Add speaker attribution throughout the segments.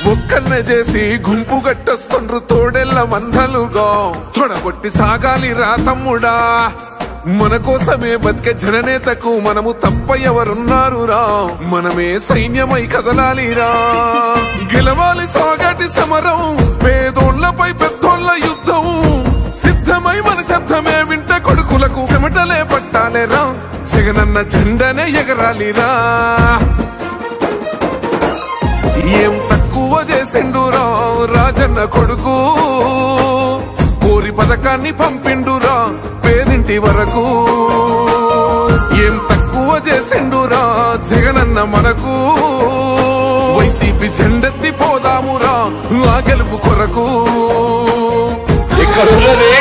Speaker 1: ఒక్కన్నే చేసి గుంపు గట్టొస్తుండ్రు తోడెల్ల మందలుగా తొడగొట్టి సాగాలి రా తమ్ముడా మన కోసమే బతికే జననేతకు మనము తప్ప ఎవరున్నారు రా మనమే సైన్యమై కదలాలిరా గెలవాలి సాగటి సమరం పేదోళ్లపై పెద్దోళ్ల యుద్ధం సిద్ధమై మన శబ్దమే వింట కొడుకులకు చెమటలే పట్టాలేరా జగనన్న జెండనే ఎగరాలిరా ఏం తక్కువ చేసిండురా రాజన్న కొడుకు కోరి పథకాన్ని పంపిండురా పేదింటి వరకు ఏం తక్కువ చేసిండురా జగనన్న మనకు వైసీపీ జెండెత్తి పోదామురా ఆ గెలుపు కొరకు
Speaker 2: ఇక్కడున్నది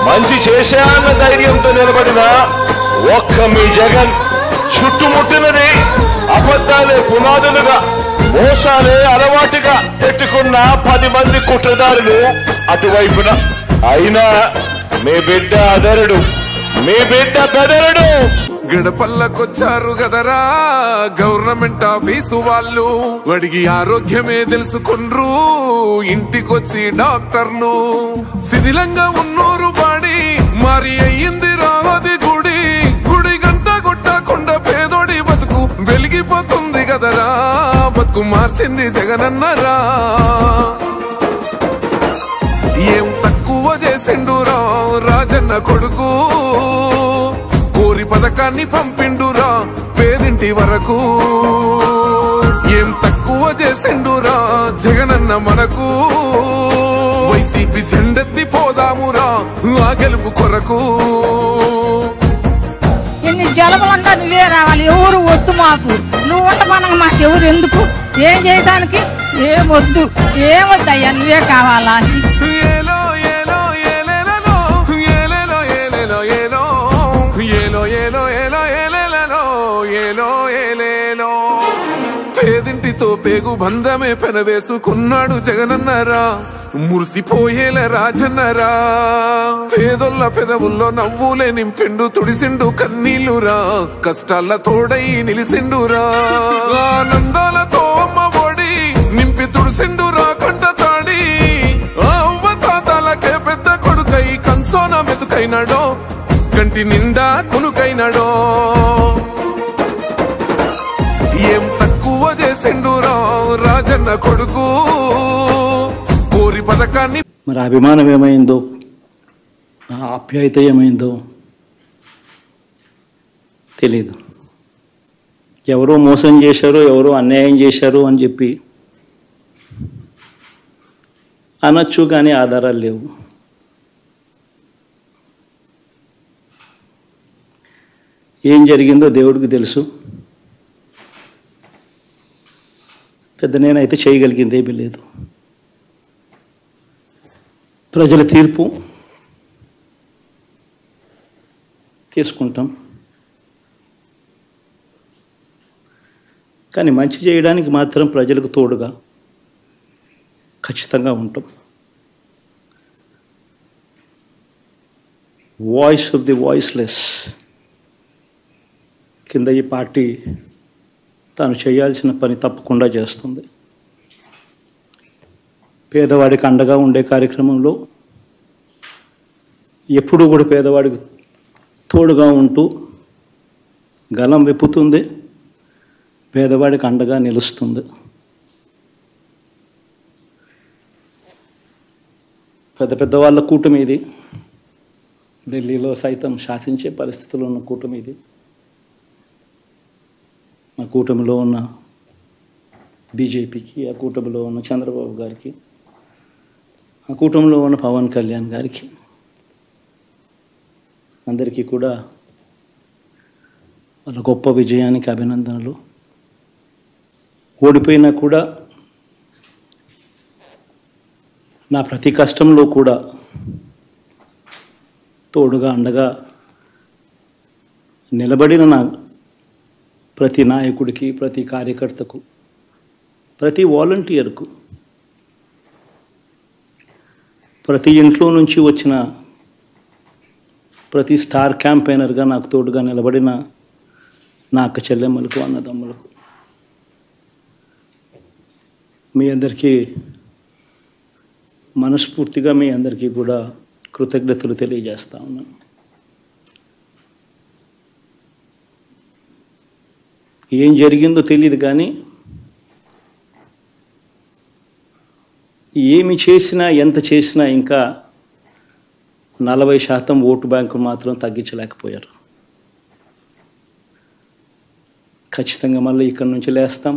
Speaker 2: మంచి చేశాన్న ధైర్యంతో నిలబడిన ఒక్క మీ జగన్ చుట్టుముట్టినది అబద్ధాలే పునాదులుగా మోసాలే అలవాటుగా పెట్టుకున్న 10 మంది కుట్రదారులు అటువైపున అయినా మీ బిడ్డ అదరుడు మీ బిడ్డ బెదరుడు
Speaker 1: గడపల్లకొచ్చారు గదరా గవర్నమెంట్ ఆఫీసు వాళ్ళు అడిగి ఆరోగ్యమే తెలుసుకుండ్రు ఇంటికొచ్చి డాక్టర్ను శిథిలంగా ఉన్నోరు బాడి మరి అయ్యింది రాది గుడి గుడి గంట కొట్టకుండా పేదోడి బతుకు వెలిగిపోతుంది గదరా బతుకు మార్చింది జగనన్నరా ఏం తక్కువ చేసిండురా రాజన్న కొడుకు కోరి పథకాన్ని పంపిండురా పేదింటి వరకు ఏం తక్కువ చేసిండురా జగనన్న మనకు వైసీపీ జెండెత్తి పోదామురా ఆ గెలుపు కొరకు
Speaker 3: ఎన్ని జలములంతా నువ్వే రావాలి ఎవరు వద్దు మాకు నువ్వు ఉండమనగా మాకు ఎవరు ఎందుకు ఏం చేయడానికి ఏమొద్దు ఏమొద్దయ్యా నువ్వే కావాలా
Speaker 1: పేదింటితో పేగు బంధమే పెనవేసుకున్నాడు జగనన్నరా మురిసిపోయేల రాజన్నరా పేదొల్ల పెదవుల్లో నవ్వులే నింపిండు తుడిసిండు కన్నీళ్లురా కష్టాల తోడై నిలిసిండురా ఆనందాలతో అమ్మ ఒడి నింపి తుడిసిండురా కంట తాడి అవ్వ తాతలకే పెద్ద కొడుకై కంసోన మెతుకైనాడో కంటి నిండా కునుకైనాడో ఏం తక్కువ చేసిండురా రాజన్న కొడుకు కోరి పథకాన్ని
Speaker 4: మరి అభిమానం ఏమైందో ఆప్యాయత ఏమైందో తెలీదు ఎవరో మోసం చేశారో ఎవరో అన్యాయం చేశారో అని చెప్పి అనొచ్చు కానీ ఆధారాలు లేవు ఏం జరిగిందో దేవుడికి తెలుసు పెద్ద నేనైతే చేయగలిగింది ఏమీ లేదు ప్రజల తీర్పు తీసుకుంటాం కానీ మంచి చేయడానికి మాత్రం ప్రజలకు తోడుగా ఖచ్చితంగా ఉంటాం వాయిస్ ఆఫ్ ది వాయిస్లెస్ కింద ఈ పార్టీ తాను చేయాల్సిన పని తప్పకుండా చేస్తుంది పేదవాడికి అండగా ఉండే కార్యక్రమంలో ఎప్పుడూ కూడా పేదవాడికి తోడుగా ఉంటూ గలం విప్పుతుంది పేదవాడికి అండగా నిలుస్తుంది పెద్ద పెద్ద వాళ్ళ కూటమి ఇది ఢిల్లీలో సైతం శాసించే పరిస్థితుల్లో ఉన్న కూటమి ఇది ఆ కూటమిలో ఉన్న బీజేపీకి ఆ కూటమిలో ఉన్న చంద్రబాబు గారికి ఆ కూటమిలో ఉన్న పవన్ కళ్యాణ్ గారికి అందరికీ కూడా వాళ్ళ గొప్ప విజయానికి అభినందనలు ఓడిపోయినా కూడా నా ప్రతి కష్టంలో కూడా తోడుగా అండగా నిలబడిన నా ప్రతి నాయకుడికి ప్రతి కార్యకర్తకు ప్రతి వాలంటీర్కు ప్రతి ఇంట్లో నుంచి వచ్చిన ప్రతి స్టార్ క్యాంపెయినర్గా నాకు తోడుగా నిలబడిన నా అక్క చెల్లెమ్మలకు అన్నదమ్ములకు మీ అందరికీ మనస్ఫూర్తిగా మీ అందరికీ కూడా కృతజ్ఞతలు తెలియజేస్తా ఉన్నాను. ఏం జరిగిందో తెలియదు కానీ ఏమి చేసినా ఎంత చేసినా ఇంకా 40% ఓటు బ్యాంకు మాత్రం తగ్గించలేకపోయారు. ఖచ్చితంగా మళ్ళీ ఇక్కడి నుంచి లేస్తాం.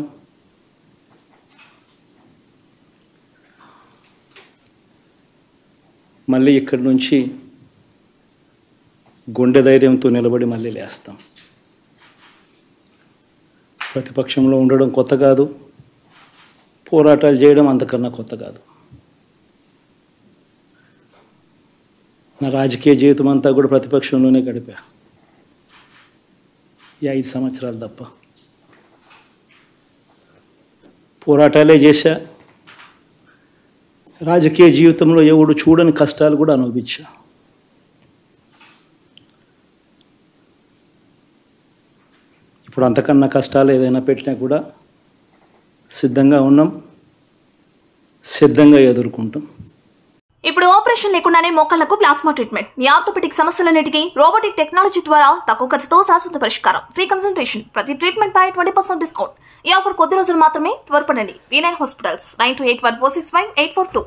Speaker 4: మళ్ళీ ఇక్కడి నుంచి గుండె ధైర్యంతో నిలబడి మళ్ళీ లేస్తాం. ప్రతిపక్షంలో ఉండడం కొత్త కాదు, పోరాటాలు చేయడం అంతకన్నా కొత్త కాదు. నా రాజకీయ జీవితం అంతా కూడా ప్రతిపక్షంలోనే గడిపా, ఈ 5 సంవత్సరాలు తప్ప. పోరాటాలే చేశా. రాజకీయ జీవితంలో ఎవడు చూడని కష్టాలు కూడా అనుభవించా. ఇప్పుడు అంతకన్నా కష్టాలు ఏదైనా పెట్టినా కూడా సిద్ధంగా ఉన్నాం, సిద్ధంగా ఎదుర్కొంటాం.
Speaker 5: ఇప్పుడు ఆపరేషన్ లేకుండానే మోకాళ్లకు ప్లాస్మా ట్రీట్మెంట్. మీ ఆర్థోపెటిక్ సమస్యలన్నిటికీ రోబోటిక్ టెక్నాలజీ ద్వారా తక్కువ ఖర్చుతో శాశ్వత పరిష్కారం. ఫ్రీ కన్సల్టేషన్, ప్రతి ట్రీట్మెంట్ పై 20% డిస్కౌంట్. ఈ ఆఫర్ కొద్ది రోజులు మాత్రమే. త్వరపడండి. V9 hospitals 9281465842.